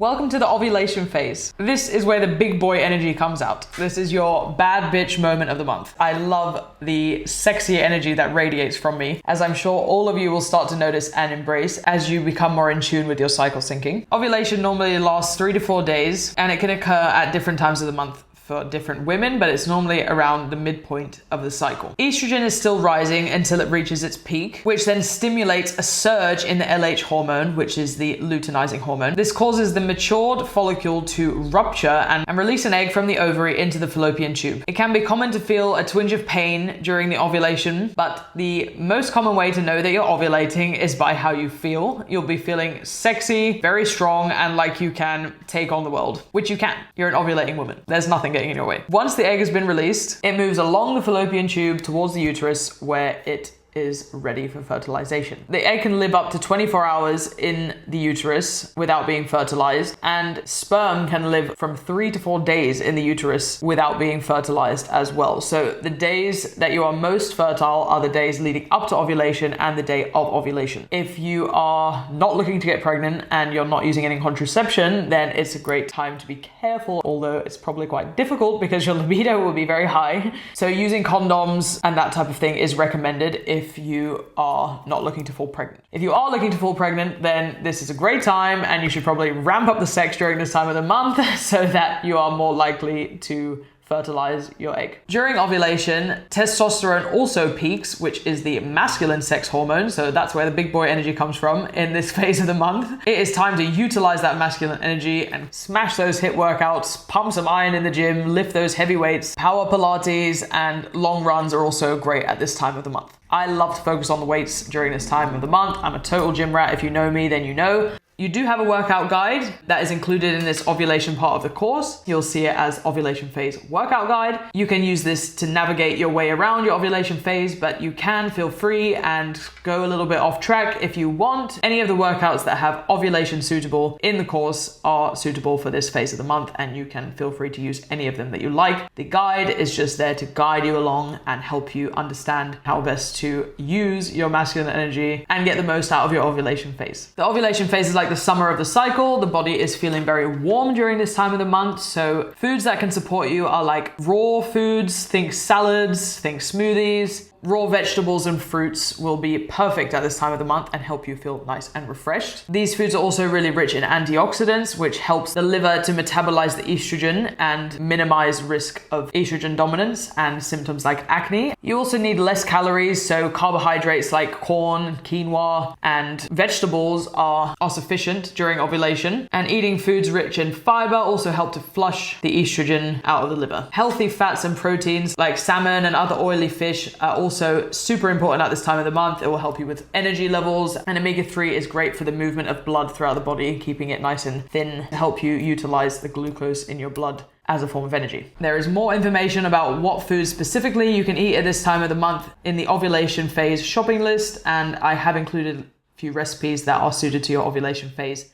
Welcome to the ovulation phase. This is where the big boy energy comes out. This is your bad bitch moment of the month. I love the sexy energy that radiates from me, as I'm sure all of you will start to notice and embrace as you become more in tune with your cycle syncing. Ovulation normally lasts 3 to 4 days, and it can occur at different times of the month for different women, but it's normally around the midpoint of the cycle. Estrogen is still rising until it reaches its peak, which then stimulates a surge in the LH hormone, which is the luteinizing hormone. This causes the matured follicle to rupture and release an egg from the ovary into the fallopian tube. It can be common to feel a twinge of pain during the ovulation, but the most common way to know that you're ovulating is by how you feel. You'll be feeling sexy, very strong, and like you can take on the world, which you can. You're an ovulating woman. There's nothing getting in your way. Once the egg has been released, it moves along the fallopian tube towards the uterus, where it is ready for fertilization. The egg can live up to 24 hours in the uterus without being fertilized, and sperm can live from 3 to 4 days in the uterus without being fertilized as well. So the days that you are most fertile are the days leading up to ovulation and the day of ovulation. If you are not looking to get pregnant and you're not using any contraception, then it's a great time to be careful, although it's probably quite difficult because your libido will be very high. So using condoms and that type of thing is recommended if you are not looking to fall pregnant. If you are looking to fall pregnant, then this is a great time, and you should probably ramp up the sex during this time of the month so that you are more likely to fertilize your egg. During ovulation, testosterone also peaks, which is the masculine sex hormone. So that's where the big boy energy comes from in this phase of the month. It is time to utilize that masculine energy and smash those HIIT workouts, pump some iron in the gym, lift those heavy weights. Power Pilates and long runs are also great at this time of the month. I love to focus on the weights during this time of the month. I'm a total gym rat. If you know me, then you know. You do have a workout guide that is included in this ovulation part of the course. You'll see it as Ovulation Phase Workout Guide. You can use this to navigate your way around your ovulation phase, but you can feel free and go a little bit off track if you want. Any of the workouts that have ovulation suitable in the course are suitable for this phase of the month, and you can feel free to use any of them that you like. The guide is just there to guide you along and help you understand how best to use your masculine energy and get the most out of your ovulation phase. The ovulation phase is like the summer of the cycle. The body is feeling very warm during this time of the month, so foods that can support you are like raw foods. Think salads, think smoothies. Raw vegetables and fruits will be perfect at this time of the month and help you feel nice and refreshed. These foods are also really rich in antioxidants, which helps the liver to metabolize the estrogen and minimize risk of estrogen dominance and symptoms like acne. You also need less calories, so carbohydrates like corn, quinoa, and vegetables are sufficient during ovulation. And eating foods rich in fiber also help to flush the estrogen out of the liver. Healthy fats and proteins like salmon and other oily fish are also super important at this time of the month. It will help you with energy levels, and omega-3 is great for the movement of blood throughout the body, keeping it nice and thin to help you utilize the glucose in your blood as a form of energy. There is more information about what foods specifically you can eat at this time of the month in the ovulation phase shopping list, and I have included a few recipes that are suited to your ovulation phase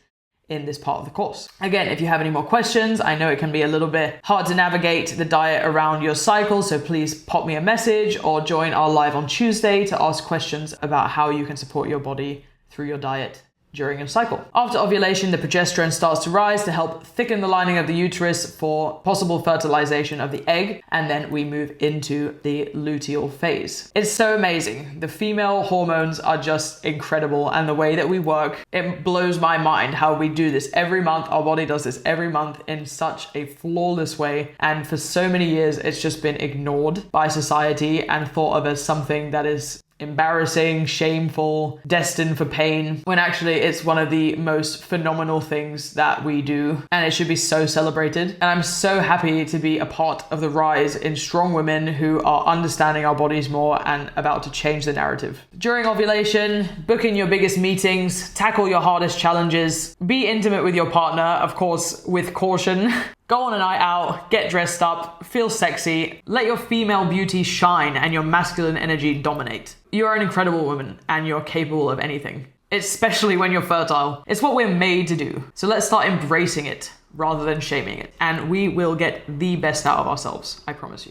in this part of the course. Again, if you have any more questions, I know it can be a little bit hard to navigate the diet around your cycle, so please pop me a message or join our live on Tuesday to ask questions about how you can support your body through your diet during your cycle. After ovulation, the progesterone starts to rise to help thicken the lining of the uterus for possible fertilization of the egg, and then we move into the luteal phase. It's so amazing. The female hormones are just incredible, and the way that we work, it blows my mind how we do this every month. Our body does this every month in such a flawless way, and for so many years it's just been ignored by society and thought of as something that is embarrassing, shameful, destined for pain, when actually it's one of the most phenomenal things that we do, and it should be so celebrated. And I'm so happy to be a part of the rise in strong women who are understanding our bodies more and about to change the narrative. During ovulation, book in your biggest meetings, tackle your hardest challenges, be intimate with your partner, of course, with caution. Go on a night out, get dressed up, feel sexy, let your female beauty shine and your masculine energy dominate. You are an incredible woman and you're capable of anything, especially when you're fertile. It's what we're made to do. So let's start embracing it rather than shaming it, and we will get the best out of ourselves, I promise you.